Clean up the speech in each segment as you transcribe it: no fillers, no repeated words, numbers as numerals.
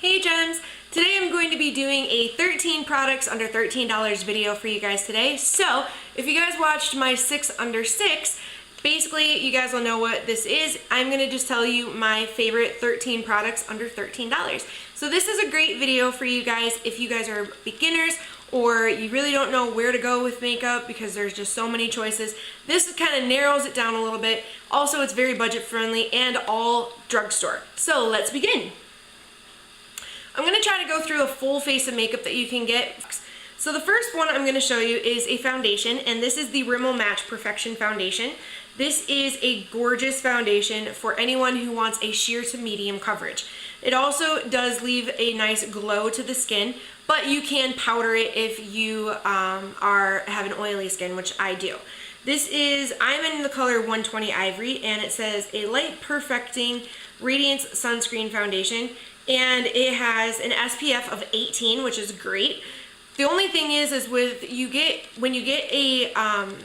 Hey gems! Today I'm going to be doing a 13 products under $13 video for you guys today. So if you guys watched my 6 under 6, basically you guys will know what this is. I'm going to just tell you my favorite 13 products under $13. So this is a great video for you guys if you guys are beginners or you really don't know where to go with makeup because there's just so many choices. This kind of narrows it down a little bit. Also, it's very budget friendly and all drugstore. So let's begin. I'm going to try to go through a full face of makeup that you can get. So the first one I'm going to show you is a foundation, and this is the Rimmel Match Perfection Foundation. This is a gorgeous foundation for anyone who wants a sheer to medium coverage. It also does leave a nice glow to the skin, but you can powder it if you have an oily skin, which I do. I'm in the color 120 Ivory, and it says a light perfecting radiance sunscreen foundation. And it has an SPF of 18, which is great. The only thing is when you get a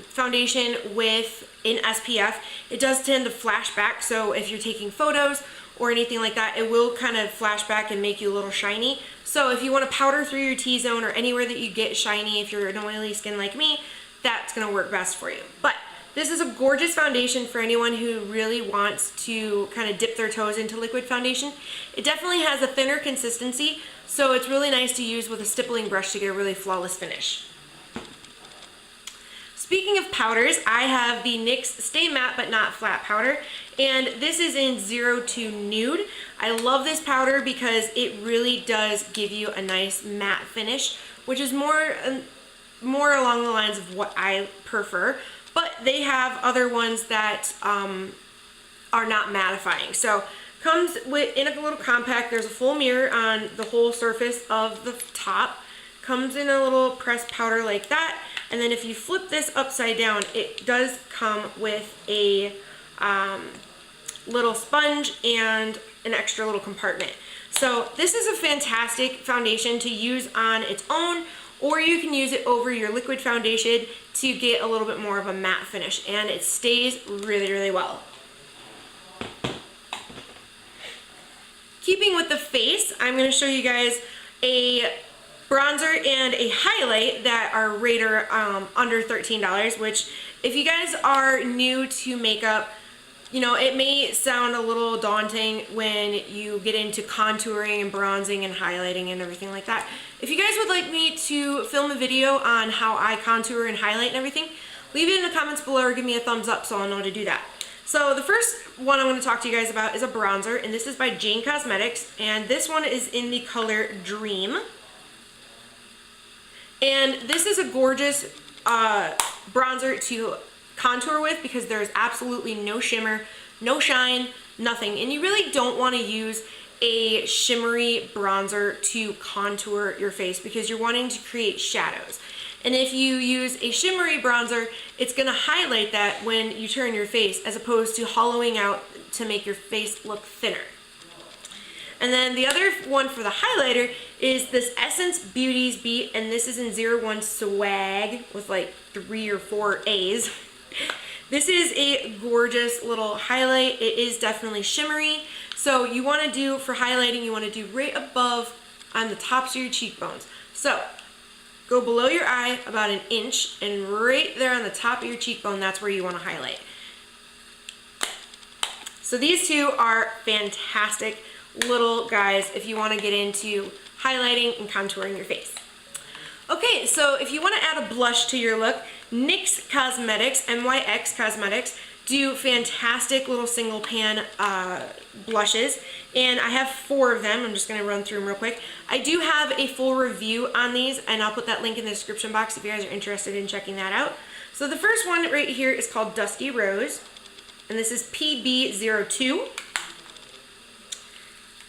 foundation with an SPF, it does tend to flash back. So if you're taking photos or anything like that, it will kind of flash back and make you a little shiny. So if you want to powder through your T-zone or anywhere that you get shiny, if you're an oily skin like me, that's going to work best for you. But this is a gorgeous foundation for anyone who really wants to kind of dip their toes into liquid foundation. It definitely has a thinner consistency, so it's really nice to use with a stippling brush to get a really flawless finish. Speaking of powders, I have the NYX Stay Matte But Not Flat powder, and this is in 02 Nude. I love this powder because it really does give you a nice matte finish, which is more along the lines of what I prefer. But they have other ones that are not mattifying. So comes in a little compact. There's a full mirror on the whole surface of the top. Comes in a little pressed powder like that. And then if you flip this upside down, it does come with a little sponge and an extra little compartment. So this is a fantastic foundation to use on its own, or you can use it over your liquid foundation to get a little bit more of a matte finish, and it stays really, really well. Keeping with the face, I'm going to show you guys a bronzer and a highlight that are rated under $13, which if you guys are new to makeup, you know, it may sound a little daunting when you get into contouring and bronzing and highlighting and everything like that. If you guys would like me to film a video on how I contour and highlight and everything, leave it in the comments below or give me a thumbs up so I'll know to do that. So the first one I'm going to talk to you guys about is a bronzer, and this is by Jane Cosmetics, and this one is in the color Dream. And this is a gorgeous bronzer to contour with because there's absolutely no shimmer, no shine, nothing. And you really don't want to use a shimmery bronzer to contour your face because you're wanting to create shadows. And if you use a shimmery bronzer, it's going to highlight that when you turn your face as opposed to hollowing out to make your face look thinner. And then the other one for the highlighter is this Essence Beauties Beat, and this is in 01 Swag with like 3 or 4 A's. This is a gorgeous little highlight. It is definitely shimmery. So you want to do, for highlighting, you want to do right above on the tops of your cheekbones. So go below your eye about 1 inch, and right there on the top of your cheekbone, that's where you want to highlight. So these two are fantastic little guys if you want to get into highlighting and contouring your face. Okay, so if you want to add a blush to your look, NYX Cosmetics, NYX Cosmetics, do fantastic little single pan blushes, and I have 4 of them. I'm just going to run through them real quick. I do have a full review on these, and I'll put that link in the description box if you guys are interested in checking that out. So the first one right here is called Dusty Rose, and this is PB02.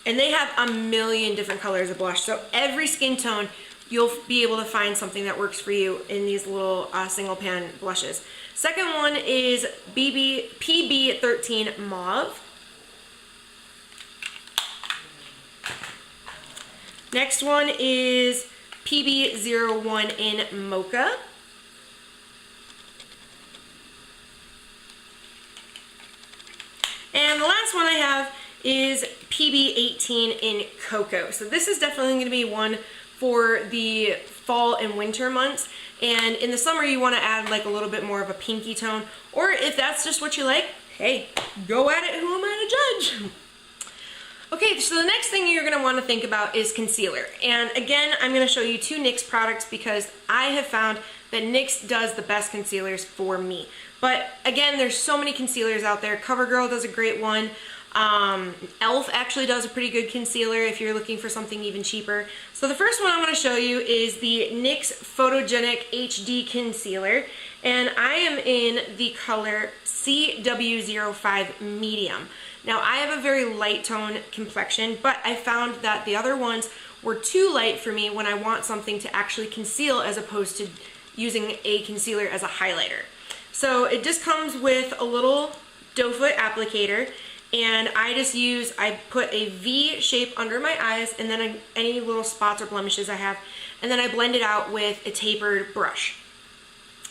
And they have a million different colors of blush, so every skin tone you'll be able to find something that works for you in these little single pan blushes. Second one is PB13 Mauve. Next one is PB01 in Mocha. And the last one I have is PB18 in Cocoa. So this is definitely going to be one for the fall and winter months. And in the summer, you want to add like a little bit more of a pinky tone. Or if that's just what you like, hey, go at it. Who am I to judge? Okay, so the next thing you're going to want to think about is concealer. And again, I'm going to show you two NYX products because I have found that NYX does the best concealers for me. But again, there's so many concealers out there. CoverGirl does a great one. e.l.f. actually does a pretty good concealer if you're looking for something even cheaper. So the first one I want to show you is the NYX Photogenic HD Concealer, and I am in the color CW05 Medium. Now I have a very light tone complexion, but I found that the other ones were too light for me when I want something to actually conceal as opposed to using a concealer as a highlighter. So it just comes with a little doe foot applicator, and I put a V shape under my eyes and then any little spots or blemishes I have, and then I blend it out with a tapered brush.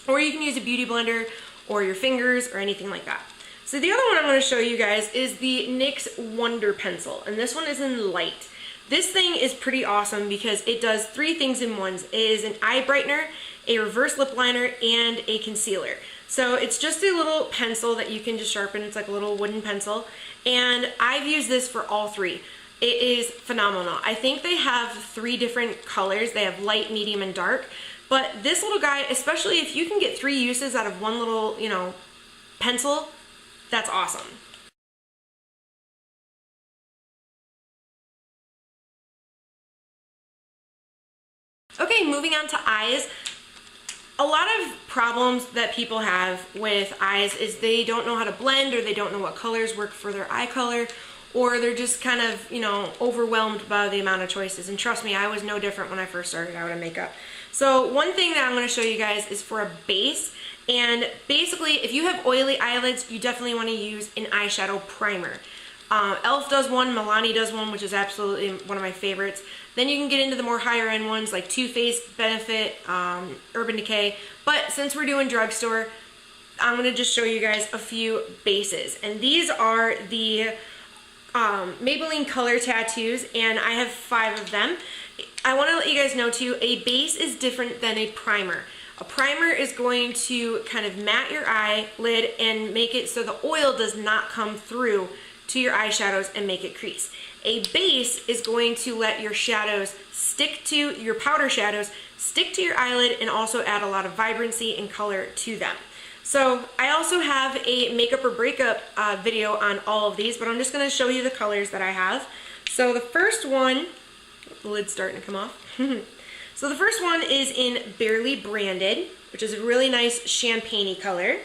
Or you can use a beauty blender or your fingers or anything like that. So the other one I'm going to show you guys is the NYX Wonder Pencil, and this one is in light. This thing is pretty awesome because it does three things in one. It is an eye brightener, a reverse lip liner, and a concealer. So it's just a little pencil that you can just sharpen. It's like a little wooden pencil, and I've used this for all three. It is phenomenal. I think they have three different colors. They have light, medium, and dark. But this little guy, especially if you can get three uses out of one little, pencil, that's awesome. Okay, moving on to eyes. A lot of problems that people have with eyes is they don't know how to blend, or they don't know what colors work for their eye color, or they're just kind of, overwhelmed by the amount of choices. And trust me, I was no different when I first started out in makeup. So one thing that I'm going to show you guys is for a base. And basically, if you have oily eyelids, you definitely want to use an eyeshadow primer. e.l.f. does one, Milani does one, which is absolutely one of my favorites. Then you can get into the more higher end ones like Too Faced, Benefit, Urban Decay. But since we're doing Drugstore, I'm going to just show you guys a few bases. And these are the Maybelline Color Tattoos, and I have 5 of them. I want to let you guys know too, a base is different than a primer. A primer is going to kind of matte your eyelid and make it so the oil does not come through to your eyeshadows and make it crease. A base is going to let your shadows stick to, your powder shadows, stick to your eyelid and also add a lot of vibrancy and color to them. So I also have a makeup or breakup video on all of these, but I'm just going to show you the colors that I have. So the first one, the lid's starting to come off. So the first one is in Barely Branded, which is a really nice champagne-y color.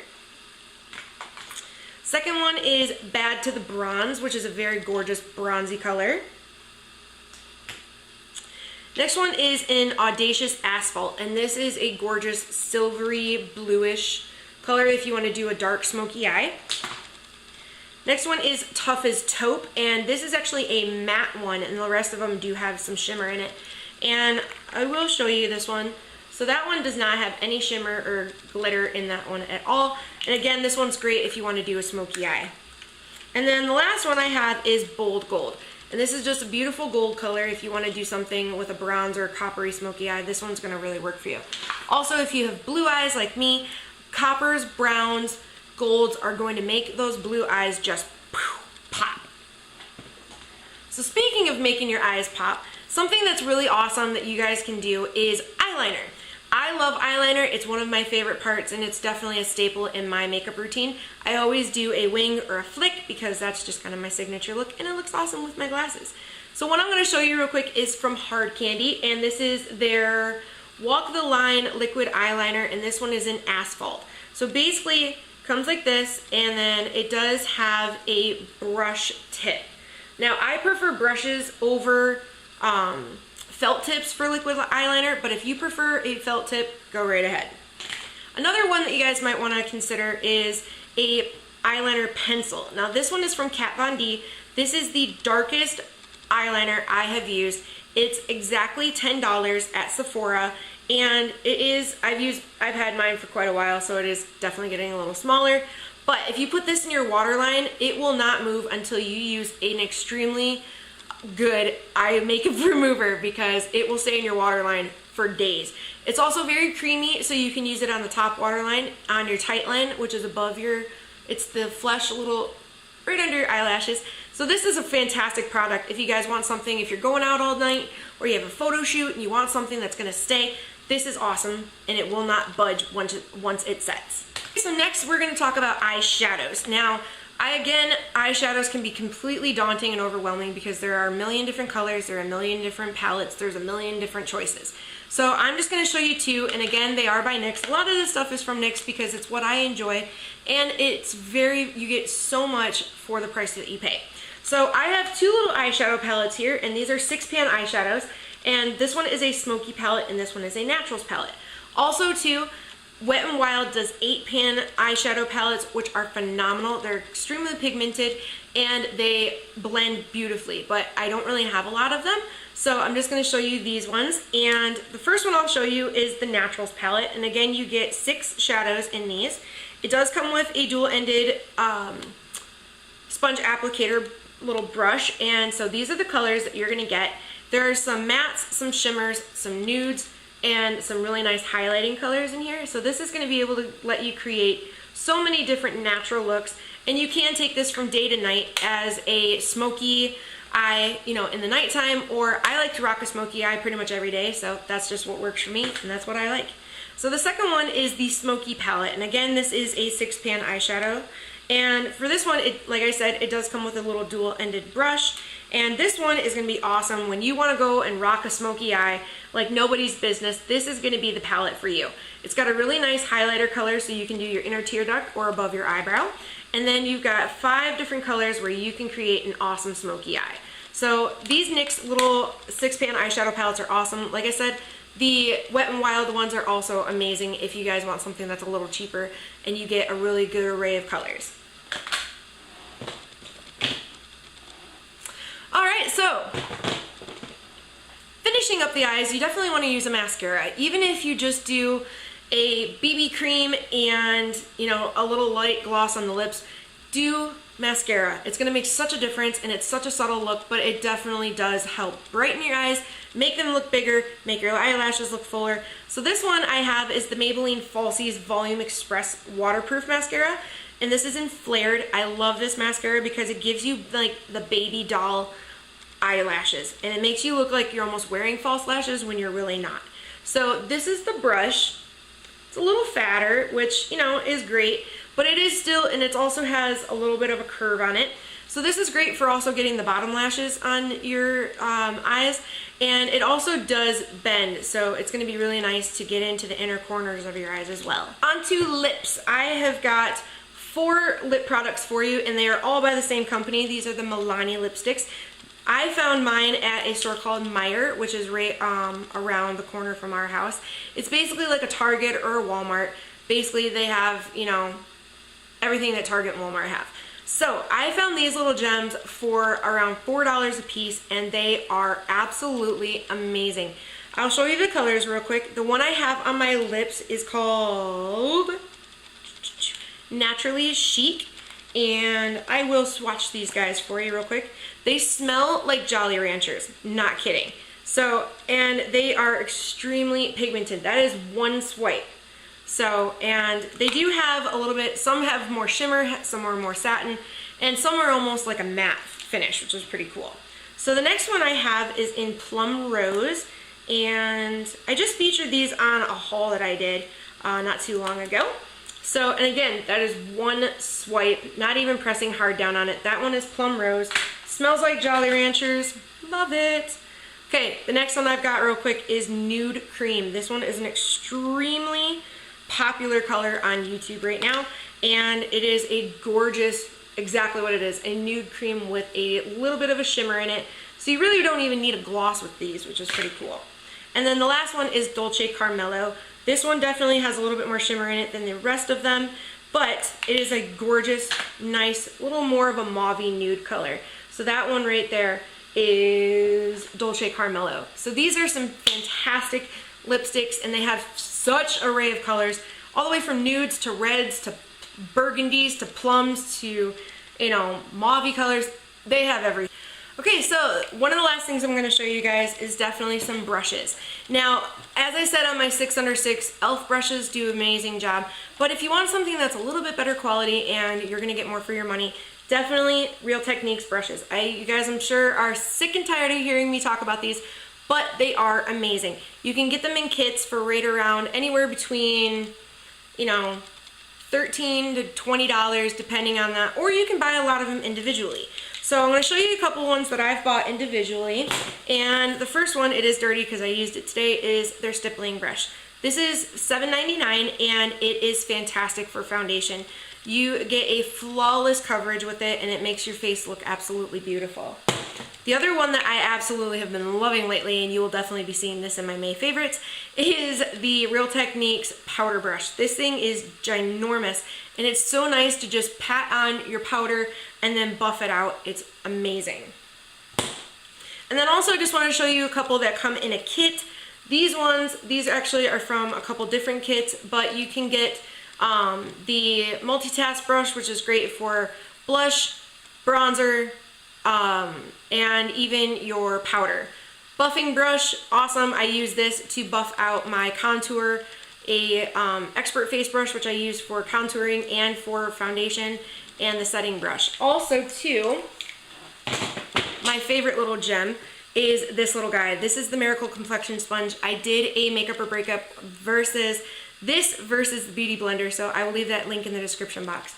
Second one is Bad to the Bronze, which is a very gorgeous bronzy color. Next one is in Audacious Asphalt, and this is a gorgeous silvery bluish color if you want to do a dark smoky eye. Next one is Tough as Taupe, and this is actually a matte one, and the rest of them do have some shimmer in it. And I will show you this one. So that one does not have any shimmer or glitter in that one at all. And again, this one's great if you want to do a smoky eye. And then the last one I have is Bold Gold. And this is just a beautiful gold color if you want to do something with a bronze or a coppery smoky eye. This one's going to really work for you. Also, if you have blue eyes like me, coppers, browns, golds are going to make those blue eyes just pop. So speaking of making your eyes pop, something that's really awesome that you guys can do is eyeliner. I love eyeliner. It's one of my favorite parts, and it's definitely a staple in my makeup routine. I always do a wing or a flick because that's just kind of my signature look, and it looks awesome with my glasses. So what I'm going to show you real quick is from Hard Candy, and this is their Walk the Line liquid eyeliner, and this one is in Asphalt. So basically, it comes like this, and then it does have a brush tip. Now, I prefer brushes over felt tips for liquid eyeliner, but if you prefer a felt tip, go right ahead. Another one that you guys might want to consider is a eyeliner pencil. Now this one is from Kat Von D. This is the darkest eyeliner I have used. It's exactly $10 at Sephora, and it is, I've had mine for quite a while, so it is definitely getting a little smaller, But if you put this in your waterline, it will not move until you use an extremely good eye makeup remover, because it will stay in your waterline for days. It's also very creamy, so you can use it on the top waterline, on your tightline, which is above your, it's the flesh a little right under your eyelashes. So this is a fantastic product if you guys want something, if you're going out all night or you have a photo shoot and you want something that's going to stay. This is awesome, and it will not budge once it sets. So next we're going to talk about eyeshadows. Now, eyeshadows can be completely daunting and overwhelming because there are a million different colors, there are a million different palettes, there's a million different choices. So I'm just going to show you two, and again, they are by NYX. A lot of this stuff is from NYX because it's what I enjoy, and it's you get so much for the price that you pay. So I have two little eyeshadow palettes here, and these are 6-pan eyeshadows, and this one is a smoky palette, and this one is a naturals palette. Also too, Wet n Wild does 8-pan eyeshadow palettes, which are phenomenal. They're extremely pigmented and they blend beautifully, but I don't really have a lot of them, so I'm just going to show you these ones. And the first one I'll show you is the Naturals palette, and again, you get 6 shadows in these. It does come with a dual-ended sponge applicator little brush, and so these are the colors that you're going to get. There are some mattes, some shimmers, some nudes, and some really nice highlighting colors in here. So this is going to be able to let you create so many different natural looks, and you can take this from day to night as a smoky eye, you know, in the nighttime, or I like to rock a smoky eye pretty much every day, so that's just what works for me, and that's what I like. So the second one is the Smoky palette, and again, this is a 6-pan eyeshadow, and for this one, like I said, it does come with a little dual-ended brush. And this one is going to be awesome when you want to go and rock a smoky eye like nobody's business. This is going to be the palette for you. It's got a really nice highlighter color, so you can do your inner tear duct or above your eyebrow. And then you've got 5 different colors where you can create an awesome smoky eye. So these NYX little 6-pan eyeshadow palettes are awesome. Like I said, the Wet n Wild ones are also amazing if you guys want something that's a little cheaper and you get a really good array of colors. Alright, so finishing up the eyes, you definitely want to use a mascara. Even if you just do a BB cream and, you know, a little light gloss on the lips, do mascara. It's going to make such a difference, and it's such a subtle look, but it definitely does help brighten your eyes, make them look bigger, make your eyelashes look fuller. So this one I have is the Maybelline Falsies Volume Express Waterproof Mascara, and this is in Flared. I love this mascara because it gives you like the baby doll eyelashes, and it makes you look like you're almost wearing false lashes when you're really not. So this is the brush. It's a little fatter, which, you know, is great, but it is still, and it also has a little bit of a curve on it. So this is great for also getting the bottom lashes on your eyes, and it also does bend, so it's going to be really nice to get into the inner corners of your eyes as well. Onto lips. I have got 4 lip products for you, and they are all by the same company. These are the Milani lipsticks. I found mine at a store called Meijer, which is right around the corner from our house. It's basically like a Target or a Walmart. Basically, they have, you know, everything that Target and Walmart have. So I found these little gems for around $4 a piece, and they are absolutely amazing. I'll show you the colors real quick. The one I have on my lips is called Naturally Chic, and I will swatch these guys for you real quick. They smell like Jolly Ranchers, not kidding. So, and they are extremely pigmented. That is one swipe. So, and they do have a little bit, some have more shimmer, some are more satin, and some are almost like a matte finish, which is pretty cool. So the next one I have is in Plum Rose, and I just featured these on a haul that I did not too long ago. So, and again, that is one swipe, not even pressing hard down on it. That one is Plum Rose. Smells like Jolly Ranchers. Love it. Okay, the next one I've got real quick is Nude Cream. This one is an extremely popular color on YouTube right now, and it is a gorgeous, exactly what it is, a nude cream with a little bit of a shimmer in it. So you really don't even need a gloss with these, which is pretty cool. And then the last one is Dolce Carmelo. This one definitely has a little bit more shimmer in it than the rest of them, but it is a gorgeous, nice, little more of a mauve-y nude color. So that one right there is Dolce Carmelo. So these are some fantastic lipsticks, and they have such an array of colors, all the way from nudes to reds to burgundies to plums to, you know, mauve colors. They have everything. Okay, so one of the last things I'm going to show you guys is definitely some brushes. Now, as I said on my 6 under 6, e.l.f. brushes do an amazing job, but if you want something that's a little bit better quality and you're going to get more for your money, definitely Real Techniques brushes. You guys, I'm sure, are sick and tired of hearing me talk about these, but they are amazing. You can get them in kits for right around anywhere between, you know, $13 to $20 depending on that, or you can buy a lot of them individually. So I'm going to show you a couple ones that I've bought individually, and the first one, it is dirty because I used it today, is their stippling brush. This is $7.99 and it is fantastic for foundation. You get a flawless coverage with it and it makes your face look absolutely beautiful. The other one that I absolutely have been loving lately, and you will definitely be seeing this in my May favorites, is the Real Techniques powder brush. This thing is ginormous and it's so nice to just pat on your powder and then buff it out. It's amazing. And then also I just want to show you a couple that come in a kit. These actually are from a couple different kits, but you can get the multitask brush, which is great for blush, bronzer, and even your powder. Buffing brush, awesome. I use this to buff out my contour. A expert face brush, which I use for contouring and for foundation, and the setting brush. Also too, my favorite little gem is this little guy. This is the Miracle Complexion Sponge. I did a makeup or breakup versus the Beauty Blender, so I will leave that link in the description box.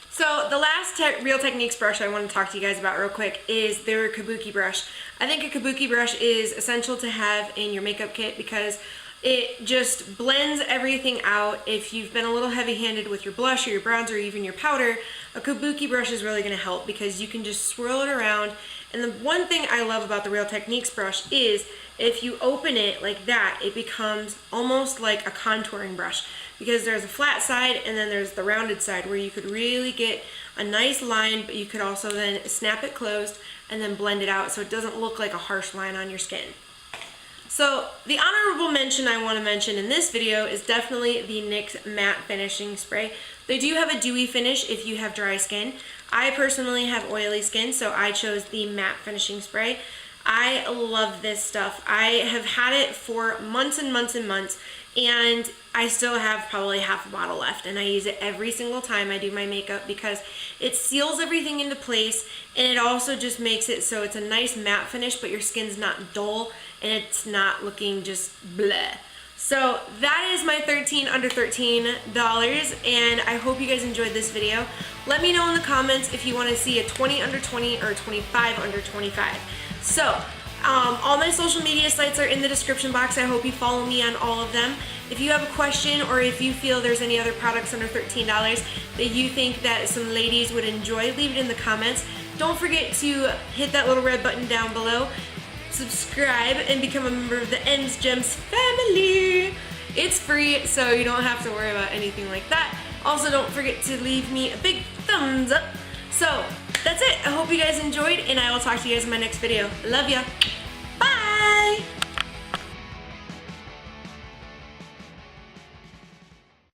So the last Real Techniques brush I want to talk to you guys about real quick is their Kabuki brush. I think a Kabuki brush is essential to have in your makeup kit because it just blends everything out. If you've been a little heavy-handed with your blush or your bronzer or even your powder, a Kabuki brush is really going to help because you can just swirl it around. And the one thing I love about the Real Techniques brush is if you open it like that, it becomes almost like a contouring brush because there's a flat side and then there's the rounded side where you could really get a nice line, but you could also then snap it closed and then blend it out so it doesn't look like a harsh line on your skin. So the honorable mention I want to mention in this video is definitely the NYX Matte Finishing Spray. They do have a dewy finish if you have dry skin. I personally have oily skin, so I chose the Matte Finishing Spray. I love this stuff. I have had it for months and months and months, and I still have probably half a bottle left, and I use it every single time I do my makeup because it seals everything into place, and it also just makes it so it's a nice matte finish, but your skin's not dull, and it's not looking just bleh. So that is my 13 under $13, and I hope you guys enjoyed this video. Let me know in the comments if you want to see a 20 under 20 or 25 under 25. So, all my social media sites are in the description box. I hope you follow me on all of them. If you have a question or if you feel there's any other products under $13 that you think that some ladies would enjoy, leave it in the comments. Don't forget to hit that little red button down below, subscribe, and become a member of the M's Gems family. It's free, so you don't have to worry about anything like that. Also, don't forget to leave me a big thumbs up. So, that's it. I hope you guys enjoyed, and I will talk to you guys in my next video. Love ya.